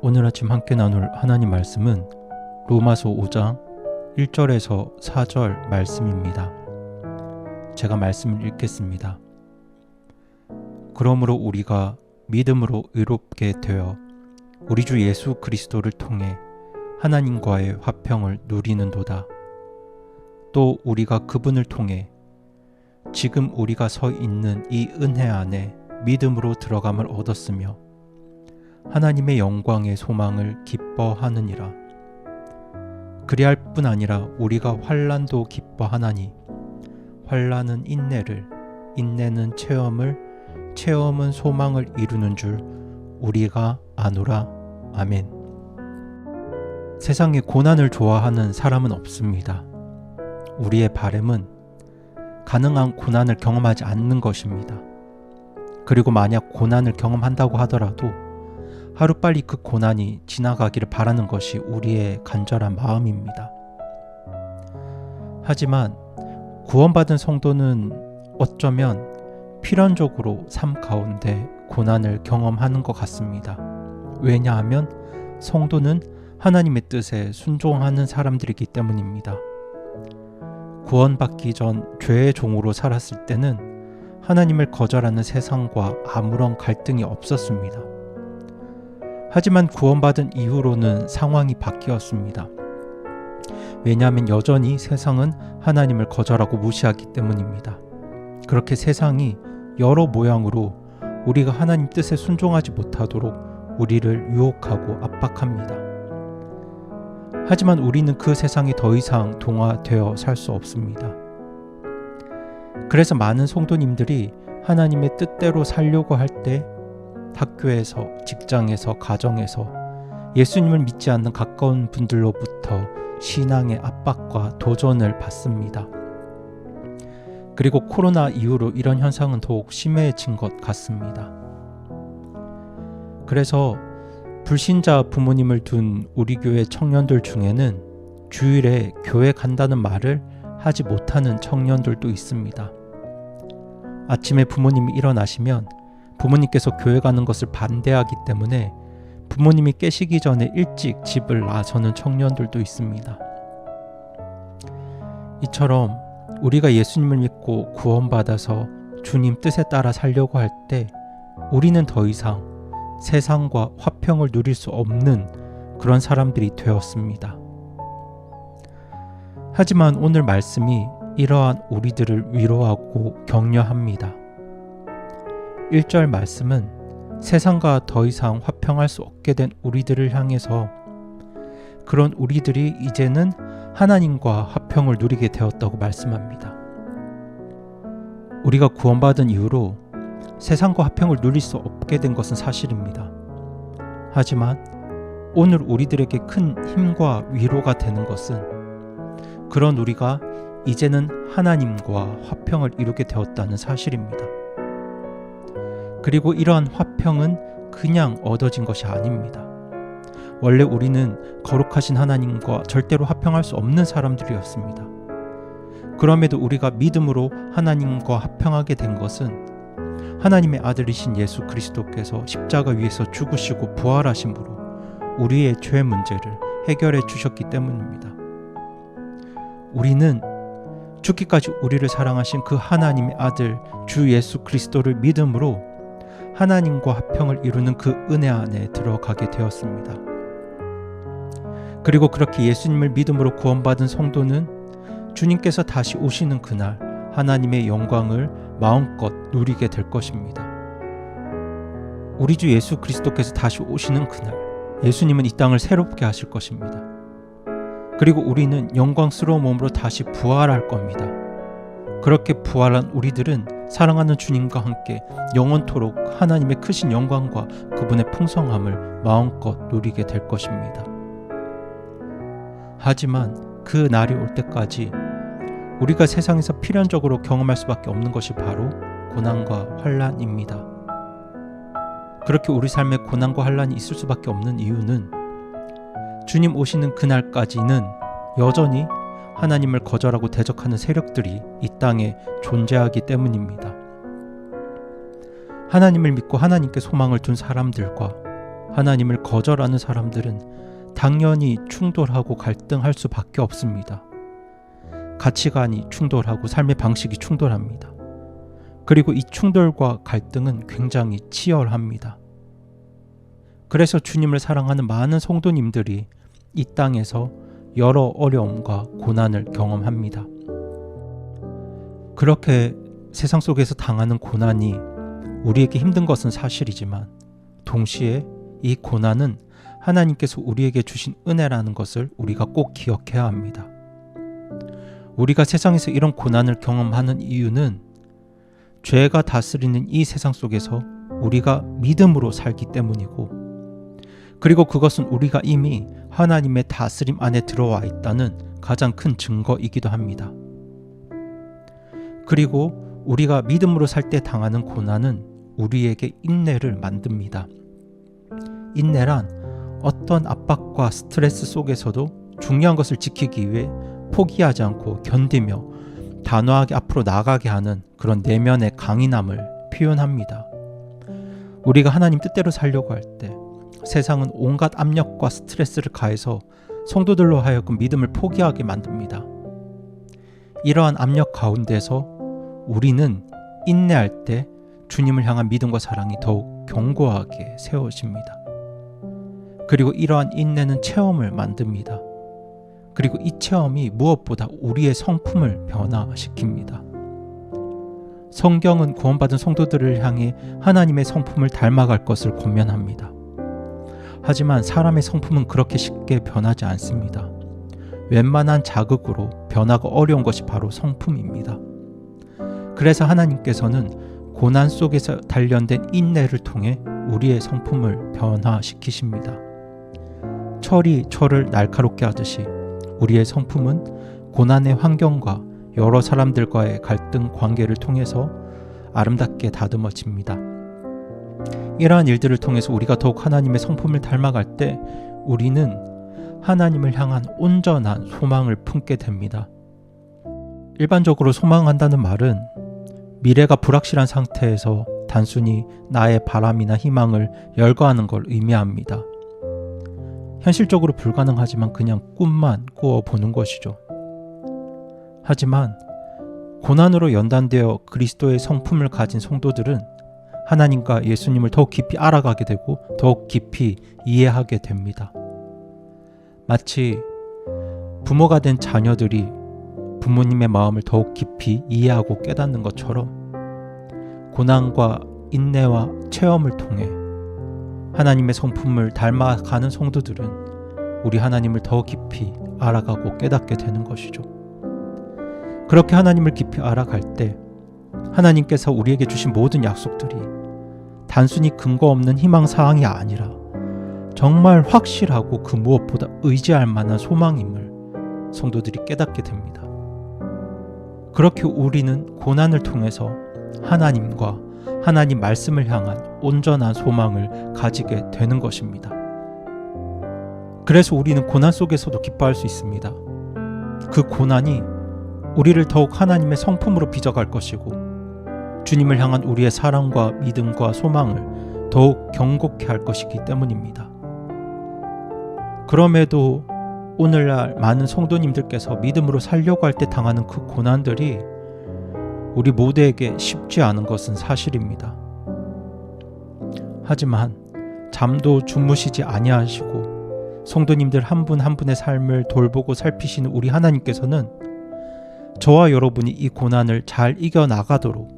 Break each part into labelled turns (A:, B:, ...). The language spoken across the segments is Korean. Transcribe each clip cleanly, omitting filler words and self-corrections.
A: 오늘 아침 함께 나눌 하나님 말씀은 로마서 5장 1절에서 4절 말씀입니다. 제가 말씀을 읽겠습니다. 그러므로 우리가 믿음으로 의롭게 되어 우리 주 예수 그리스도를 통해 하나님과의 화평을 누리는도다. 또 우리가 그분을 통해 지금 우리가 서 있는 이 은혜 안에 믿음으로 들어감을 얻었으며 하나님의 영광의 소망을 기뻐하느니라. 그리할 뿐 아니라 우리가 환난도 기뻐하나니 환난은 인내를, 인내는 체험을, 체험은 소망을 이루는 줄 우리가 아노라. 아멘. 세상에 고난을 좋아하는 사람은 없습니다. 우리의 바람은 가능한 고난을 경험하지 않는 것입니다. 그리고 만약 고난을 경험한다고 하더라도 하루빨리 그 고난이 지나가기를 바라는 것이 우리의 간절한 마음입니다. 하지만 구원받은 성도는 어쩌면 필연적으로 삶 가운데 고난을 경험하는 것 같습니다. 왜냐하면 성도는 하나님의 뜻에 순종하는 사람들이기 때문입니다. 구원받기 전 죄의 종으로 살았을 때는 하나님을 거절하는 세상과 아무런 갈등이 없었습니다. 하지만 구원받은 이후로는 상황이 바뀌었습니다. 왜냐하면 여전히 세상은 하나님을 거절하고 무시하기 때문입니다. 그렇게 세상이 여러 모양으로 우리가 하나님 뜻에 순종하지 못하도록 우리를 유혹하고 압박합니다. 하지만 우리는 그 세상에 더 이상 동화되어 살 수 없습니다. 그래서 많은 성도님들이 하나님의 뜻대로 살려고 할 때 학교에서, 직장에서, 가정에서 예수님을 믿지 않는 가까운 분들로부터 신앙의 압박과 도전을 받습니다. 그리고 코로나 이후로 이런 현상은 더욱 심해진 것 같습니다. 그래서 불신자 부모님을 둔 우리 교회 청년들 중에는 주일에 교회 간다는 말을 하지 못하는 청년들도 있습니다. 아침에 부모님이 일어나시면 부모님께서 교회 가는 것을 반대하기 때문에 부모님이 깨시기 전에 일찍 집을 나서는 청년들도 있습니다. 이처럼 우리가 예수님을 믿고 구원받아서 주님 뜻에 따라 살려고 할 때 우리는 더 이상 세상과 화평을 누릴 수 없는 그런 사람들이 되었습니다. 하지만 오늘 말씀이 이러한 우리들을 위로하고 격려합니다. 1절 말씀은 세상과 더 이상 화평할 수 없게 된 우리들을 향해서 그런 우리들이 이제는 하나님과 화평을 누리게 되었다고 말씀합니다. 우리가 구원받은 이후로 세상과 화평을 누릴 수 없게 된 것은 사실입니다. 하지만 오늘 우리들에게 큰 힘과 위로가 되는 것은 그런 우리가 이제는 하나님과 화평을 이루게 되었다는 사실입니다. 그리고 이러한 화평은 그냥 얻어진 것이 아닙니다. 원래 우리는 거룩하신 하나님과 절대로 화평할 수 없는 사람들이었습니다. 그럼에도 우리가 믿음으로 하나님과 화평하게 된 것은 하나님의 아들이신 예수 그리스도께서 십자가 위에서 죽으시고 부활하심으로 우리의 죄 문제를 해결해 주셨기 때문입니다. 우리는 죽기까지 우리를 사랑하신 그 하나님의 아들 주 예수 그리스도를 믿음으로 하나님과 화평을 이루는 그 은혜 안에 들어가게 되었습니다. 그리고 그렇게 예수님을 믿음으로 구원받은 성도는 주님께서 다시 오시는 그날 하나님의 영광을 마음껏 누리게 될 것입니다. 우리 주 예수 그리스도께서 다시 오시는 그날 예수님은 이 땅을 새롭게 하실 것입니다. 그리고 우리는 영광스러운 몸으로 다시 부활할 겁니다. 그렇게 부활한 우리들은 사랑하는 주님과 함께 영원토록 하나님의 크신 영광과 그분의 풍성함을 마음껏 누리게 될 것입니다. 하지만 그 날이 올 때까지 우리가 세상에서 필연적으로 경험할 수밖에 없는 것이 바로 고난과 환난입니다. 그렇게 우리 삶에 고난과 환난이 있을 수밖에 없는 이유는 주님 오시는 그날까지는 여전히 하나님을 거절하고 대적하는 세력들이 이 땅에 존재하기 때문입니다. 하나님을 믿고 하나님께 소망을 둔 사람들과 하나님을 거절하는 사람들은 당연히 충돌하고 갈등할 수밖에 없습니다. 가치관이 충돌하고 삶의 방식이 충돌합니다. 그리고 이 충돌과 갈등은 굉장히 치열합니다. 그래서 주님을 사랑하는 많은 성도님들이 이 땅에서 여러 어려움과 고난을 경험합니다. 그렇게 세상 속에서 당하는 고난이 우리에게 힘든 것은 사실이지만 동시에 이 고난은 하나님께서 우리에게 주신 은혜라는 것을 우리가 꼭 기억해야 합니다. 우리가 세상에서 이런 고난을 경험하는 이유는 죄가 다스리는 이 세상 속에서 우리가 믿음으로 살기 때문이고, 그리고 그것은 우리가 이미 하나님의 다스림 안에 들어와 있다는 가장 큰 증거이기도 합니다. 그리고 우리가 믿음으로 살 때 당하는 고난은 우리에게 인내를 만듭니다. 인내란 어떤 압박과 스트레스 속에서도 중요한 것을 지키기 위해 포기하지 않고 견디며 단호하게 앞으로 나아가게 하는 그런 내면의 강인함을 표현합니다. 우리가 하나님 뜻대로 살려고 할 때 세상은 온갖 압력과 스트레스를 가해서 성도들로 하여금 믿음을 포기하게 만듭니다. 이러한 압력 가운데서 우리는 인내할 때 주님을 향한 믿음과 사랑이 더욱 견고하게 세워집니다. 그리고 이러한 인내는 체험을 만듭니다. 그리고 이 체험이 무엇보다 우리의 성품을 변화시킵니다. 성경은 구원받은 성도들을 향해 하나님의 성품을 닮아갈 것을 권면합니다. 하지만 사람의 성품은 그렇게 쉽게 변하지 않습니다. 웬만한 자극으로 변화가 어려운 것이 바로 성품입니다. 그래서 하나님께서는 고난 속에서 단련된 인내를 통해 우리의 성품을 변화시키십니다. 철이 철을 날카롭게 하듯이 우리의 성품은 고난의 환경과 여러 사람들과의 갈등 관계를 통해서 아름답게 다듬어집니다. 이러한 일들을 통해서 우리가 더욱 하나님의 성품을 닮아갈 때 우리는 하나님을 향한 온전한 소망을 품게 됩니다. 일반적으로 소망한다는 말은 미래가 불확실한 상태에서 단순히 나의 바람이나 희망을 열거하는 걸 의미합니다. 현실적으로 불가능하지만 그냥 꿈만 꾸어보는 것이죠. 하지만 고난으로 연단되어 그리스도의 성품을 가진 성도들은 하나님과 예수님을 더욱 깊이 알아가게 되고 더욱 깊이 이해하게 됩니다. 마치 부모가 된 자녀들이 부모님의 마음을 더욱 깊이 이해하고 깨닫는 것처럼 고난과 인내와 체험을 통해 하나님의 성품을 닮아가는 성도들은 우리 하나님을 더 깊이 알아가고 깨닫게 되는 것이죠. 그렇게 하나님을 깊이 알아갈 때 하나님께서 우리에게 주신 모든 약속들이 단순히 근거 없는 희망사항이 아니라 정말 확실하고 그 무엇보다 의지할 만한 소망임을 성도들이 깨닫게 됩니다. 그렇게 우리는 고난을 통해서 하나님과 하나님 말씀을 향한 온전한 소망을 가지게 되는 것입니다. 그래서 우리는 고난 속에서도 기뻐할 수 있습니다. 그 고난이 우리를 더욱 하나님의 성품으로 빚어갈 것이고 주님을 향한 우리의 사랑과 믿음과 소망을 더욱 견고케 할 것이기 때문입니다. 그럼에도 오늘날 많은 성도님들께서 믿음으로 살려고 할 때 당하는 그 고난들이 우리 모두에게 쉽지 않은 것은 사실입니다. 하지만 잠도 주무시지 아니하시고 성도님들 한 분 한 분의 삶을 돌보고 살피시는 우리 하나님께서는 저와 여러분이 이 고난을 잘 이겨나가도록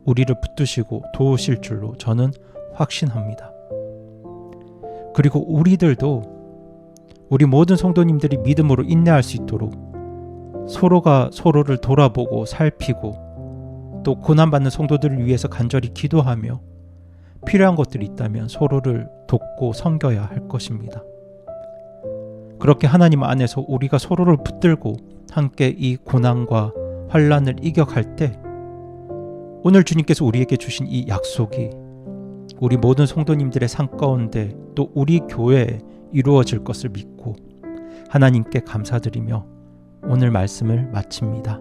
A: 우리를 붙드시고 도우실 줄로 저는 확신합니다. 그리고 우리 모든 성도님들이 믿음으로 인내할 수 있도록 서로가 서로를 돌아보고 살피고 또 고난받는 성도들을 위해서 간절히 기도하며 필요한 것들이 있다면 서로를 돕고 섬겨야 할 것입니다. 그렇게 하나님 안에서 우리가 서로를 붙들고 함께 이 고난과 환난을 이겨갈 때 오늘 주님께서 우리에게 주신 이 약속이 우리 모든 성도님들의 삶 가운데 또 우리 교회에 이루어질 것을 믿고 하나님께 감사드리며 오늘 말씀을 마칩니다.